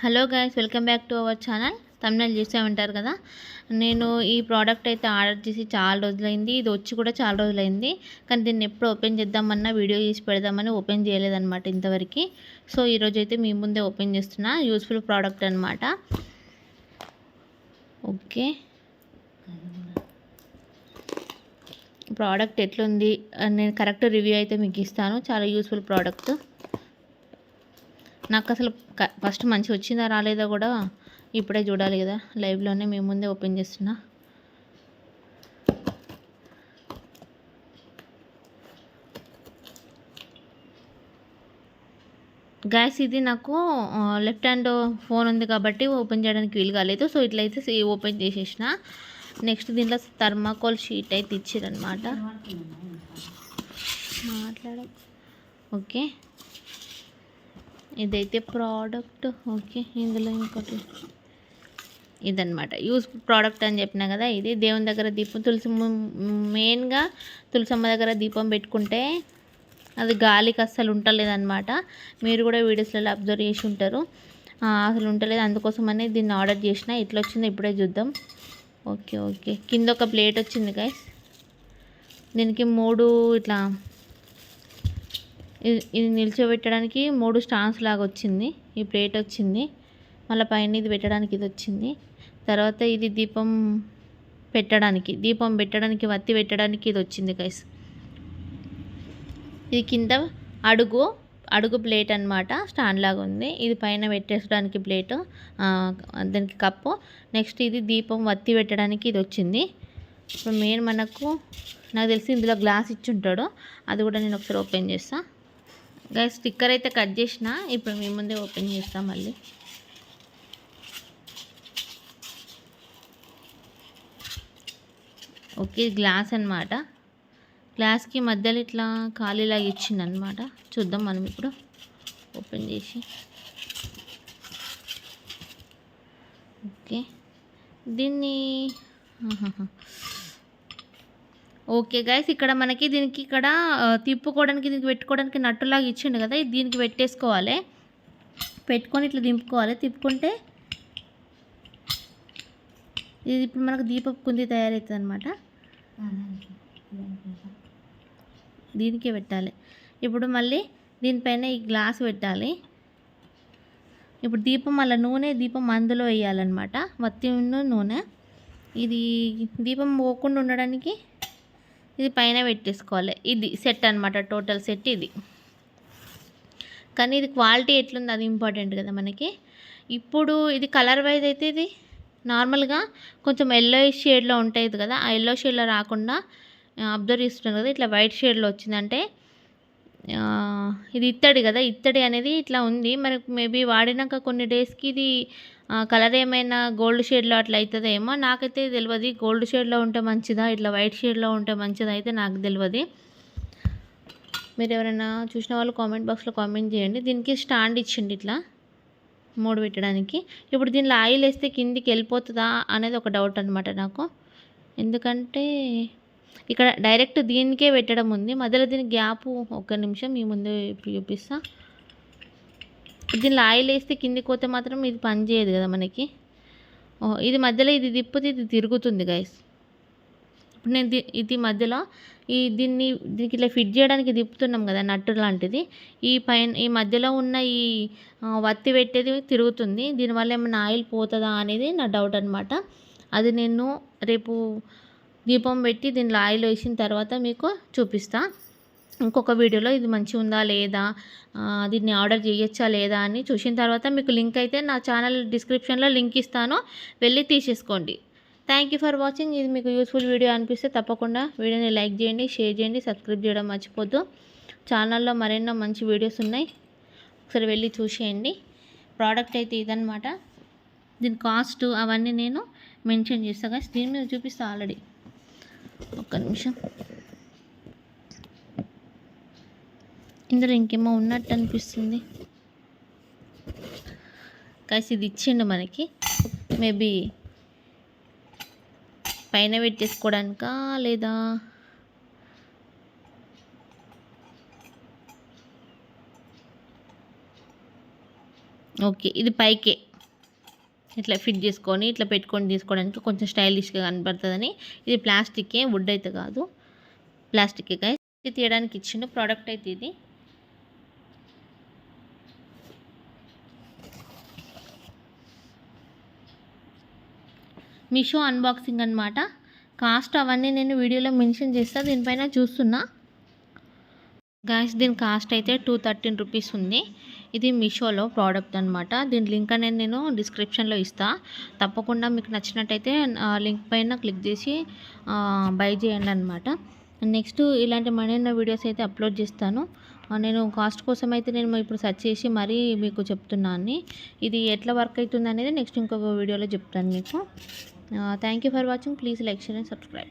Hello guys, welcome back to our channel. Tamil చూసే ఉంటారు కదా. నేను ఈ ప్రోడక్ట్ అయితే ఆర్డర్ చేసి చాలా రోజులైంది. ఇది వచ్చి కూడా చాలా రోజులైంది. కానీ దీన్ని ఎప్పుడు ఓపెన్ చేద్దామన్నా వీడియో చేసి పెడదామని ఓపెన్ చేయలేదన్నమాట ఇంతవరకు. సో ఈరోజు అయితే మీ ముందే ఓపెన్ చేస్తున్నా. యూస్ఫుల్ ప్రోడక్ట్ అనమాట. ఓకే, ప్రోడక్ట్ ఎట్లుంది నేను కరెక్ట్ రివ్యూ అయితే మీకు ఇస్తాను. చాలా యూస్ఫుల్ ప్రోడక్ట్. నాకు అసలు ఫస్ట్ మంచిగా వచ్చిందా రాలేదా కూడా ఇప్పుడే చూడాలి కదా. లైవ్లోనే మేము ముందే ఓపెన్ చేస్తున్నా. గ్యాస్ ఇది నాకు లెఫ్ట్ హ్యాండ్ ఫోన్ ఉంది కాబట్టి ఓపెన్ చేయడానికి వీలు కాలేదు. సో ఇట్లయితే ఓపెన్ చేసేసిన. నెక్స్ట్ దీంట్లో థర్మాకోల్ షీట్ అయితే ఇచ్చారనమాట. ఓకే, ఇదైతే ప్రోడక్ట్. ఓకే, ఇందులో ఇంకోటి ఇదన్నమాట యూస్ఫుల్ ప్రోడక్ట్ అని చెప్పినా కదా. ఇది దేవుని దగ్గర దీపం, మెయిన్గా తులసమ్మ దగ్గర దీపం పెట్టుకుంటే అది గాలికి అస్సలు ఉంటలేదన్నమాట. మీరు కూడా వీడియోస్లలో అబ్జర్వ్ చేసి ఉంటారు. అసలు ఉంటలేదు. అందుకోసమని దీన్ని ఆర్డర్ చేసిన. ఎట్లా వచ్చిందో ఇప్పుడే చూద్దాం. ఓకే ఓకే, కింద ఒక ప్లేట్ వచ్చింది గైస్. దీనికి 3 ఇట్లా ఇది నిల్చోబెట్టడానికి 3 స్టాండ్స్ లాగా వచ్చింది. ఈ ప్లేట్ వచ్చింది. మళ్ళీ పైన ఇది పెట్టడానికి ఇది వచ్చింది. తర్వాత ఇది దీపం పెట్టడానికి వత్తి పెట్టడానికి ఇది వచ్చింది గైస్. ఇది కింద అడుగు ప్లేట్ అనమాట. స్టాండ్ లాగా ఉంది. ఇది పైన పెట్టేసడానికి ప్లేట్, దానికి కప్పు. నెక్స్ట్ ఇది దీపం వత్తి పెట్టడానికి ఇది వచ్చింది. ఇప్పుడు మెయిన్ నాకు తెలిసి ఇందులో గ్లాస్ ఇచ్చి ఉంటాడు. అది కూడా నేను ఒకసారి ఓపెన్ చేస్తాను గైస్. స్టిక్కర్ అయితే కట్ చేసిన. ఇప్పుడు మీ ముందే ఓపెన్ చేస్తాం మళ్ళీ. ఓకే, గ్లాస్ అనమాట. గ్లాస్కి మధ్యలో ఇట్లా ఖాళీలాగా ఇచ్చింది అనమాట. చూద్దాం మనం ఇప్పుడు ఓపెన్ చేసి. ఓకే, దీన్ని ఓకే గైస్, ఇక్కడ మనకి దీనికి ఇక్కడ తిప్పుకోవడానికి దీనికి పెట్టుకోవడానికి నట్టులాగా ఇచ్చిండు కదా. ఇది దీనికి పెట్టేసుకోవాలి. పెట్టుకొని ఇట్లా దింపుకోవాలి. తిప్పుకుంటే ఇది ఇప్పుడు మనకు దీపపు కుంది తయారవుతుంది అనమాట. దీనికే పెట్టాలి. ఇప్పుడు మళ్ళీ దీనిపైన ఈ గ్లాస్ పెట్టాలి. ఇప్పుడు దీపం మళ్ళీ దీపం అందులో వేయాలన్నమాట. వత్తి నూనె. ఇది దీపం పోకుండా ఉండడానికి ఇది పైన పెట్టేసుకోవాలి. ఇది సెట్ అనమాట, టోటల్ సెట్ ఇది. కానీ ఇది క్వాలిటీ ఎట్లుంది అది ఇంపార్టెంట్ కదా మనకి. ఇప్పుడు ఇది కలర్ వైజ్ అయితే ఇది నార్మల్గా కొంచెం ఎల్లో షేడ్లో ఉంటుంది కదా. ఆ ఎల్లో షేడ్లో రాకుండా అబ్జర్వ్ చేస్తున్నాం కదా, ఇట్లా వైట్ షేడ్లో వచ్చిందంటే ఇది ఇత్తడి కదా. ఇత్తడి అనేది ఇట్లా ఉంది. మనకు మేబీ వాడినాక కొన్ని డేస్కి ఇది కలర్ ఏమైనా గోల్డ్ షేడ్లో అట్లా అవుతుందేమో. నాకైతే తెలియదు గోల్డ్ షేడ్లో ఉంటే మంచిదా ఇట్లా వైట్ షేడ్లో ఉంటే మంచిదా అయితే నాకు తెలియదు. మీరు ఎవరైనా చూసిన వాళ్ళు కామెంట్ బాక్స్లో కామెంట్ చేయండి. దీనికి స్టాండ్ ఇచ్చిండి ఇట్లా 3 పెట్టడానికి. ఇప్పుడు దీనిలో ఆయిల్ వేస్తే కిందికి వెళ్ళిపోతుందా అనేది ఒక డౌట్ అనమాట నాకు. ఎందుకంటే ఇక్కడ డైరెక్ట్ దీనికే పెట్టడం ఉంది. మధ్యలో దీని గ్యాప్ ఒక్క నిమిషం మీ ముందు చూపిస్తా. దీనిలో ఆయిల్ వేస్తే కిందికి పోతే మాత్రం ఇది పని చేయదు కదా మనకి. ఇది మధ్యలో ఇది తిప్పితే ఇది తిరుగుతుంది గైస్. ఇప్పుడు నేను ఇది మధ్యలో దీనికి ఇట్లా ఫిట్ చేయడానికి తిప్పుతున్నాం కదా నట్టు లాంటిది. ఈ మధ్యలో ఉన్న ఈ వత్తి పెట్టేది తిరుగుతుంది. దీనివల్ల ఏమైనా ఆయిల్ పోతుందా అనేది నా డౌట్ అనమాట. అది నేను రేపు దీపం పెట్టి దీనిలో ఆయిల్ వేసిన తర్వాత మీకు చూపిస్తా ఇంకొక వీడియోలో. ఇది మంచిగా ఉందా లేదా, దీన్ని ఆర్డర్ చేయొచ్చా లేదా అని చూసిన తర్వాత మీకు లింక్ అయితే నా ఛానల్ డిస్క్రిప్షన్లో లింక్ ఇస్తాను, వెళ్ళి తీసేసుకోండి. Thank you for watching. ఇది మీకు యూస్ఫుల్ వీడియో అనిపిస్తే తప్పకుండా వీడియోని లైక్ చేయండి, షేర్ చేయండి, సబ్స్క్రైబ్ చేయడం మర్చిపోద్దు. ఛానల్లో మరెన్నో మంచి వీడియోస్ ఉన్నాయి, ఒకసారి వెళ్ళి చూసేయండి. ప్రోడక్ట్ అయితే ఇదనమాట. దీని కాస్ట్ అవన్నీ నేను మెన్షన్ చేస్తాను కదా. దీని మీద చూపిస్తాను ఆల్రెడీ. ఒక్క నిమిషం. ఇందులో ఇంకేమో ఉన్నట్టు అనిపిస్తుంది కాసి. ఇది ఇచ్చిండు మనకి, మేబీ పైన పెట్టేసుకోవడానికా లేదా ఓకే, ఇది పైకే. ఇట్లా ఫిట్ చేసుకొని ఇట్లా పెట్టుకొని తీసుకోవడానికి కొంచెం స్టైలిష్గా కనబడుతుందని. ఇది ప్లాస్టిక్కే, వుడ్ అయితే కాదు, ప్లాస్టిక్కే గైస్. ఇది తీయడానికి ఇచ్చిండు ప్రోడక్ట్ అయితే ఇది. మీషో అన్బాక్సింగ్ అనమాట. కాస్ట్ అవన్నీ నేను వీడియోలో మెన్షన్ చేస్తా, దీనిపైన చూస్తున్నా గాయస్. దీని కాస్ట్ అయితే 213 రూపీస్ ఉంది. ఇది మీషోలో ప్రోడక్ట్ అనమాట. దీని లింక్ అనేది నేను డిస్క్రిప్షన్లో ఇస్తా. తప్పకుండా మీకు నచ్చినట్టయితే లింక్ పైన క్లిక్ చేసి బై చేయండి అనమాట. నెక్స్ట్ ఇలాంటి మరిన్ని వీడియోస్ అయితే అప్లోడ్ చేస్తాను. నేను కాస్ట్ కోసం అయితే నేను ఇప్పుడు సెర్చ్ చేసి మరీ మీకు చెప్తున్నాను. ఇది ఎట్లా వర్క్ అవుతుంది అనేది నెక్స్ట్ ఇంకొక వీడియోలో చెప్తాను మీకు. Thank you for watching. Please like, share and subscribe.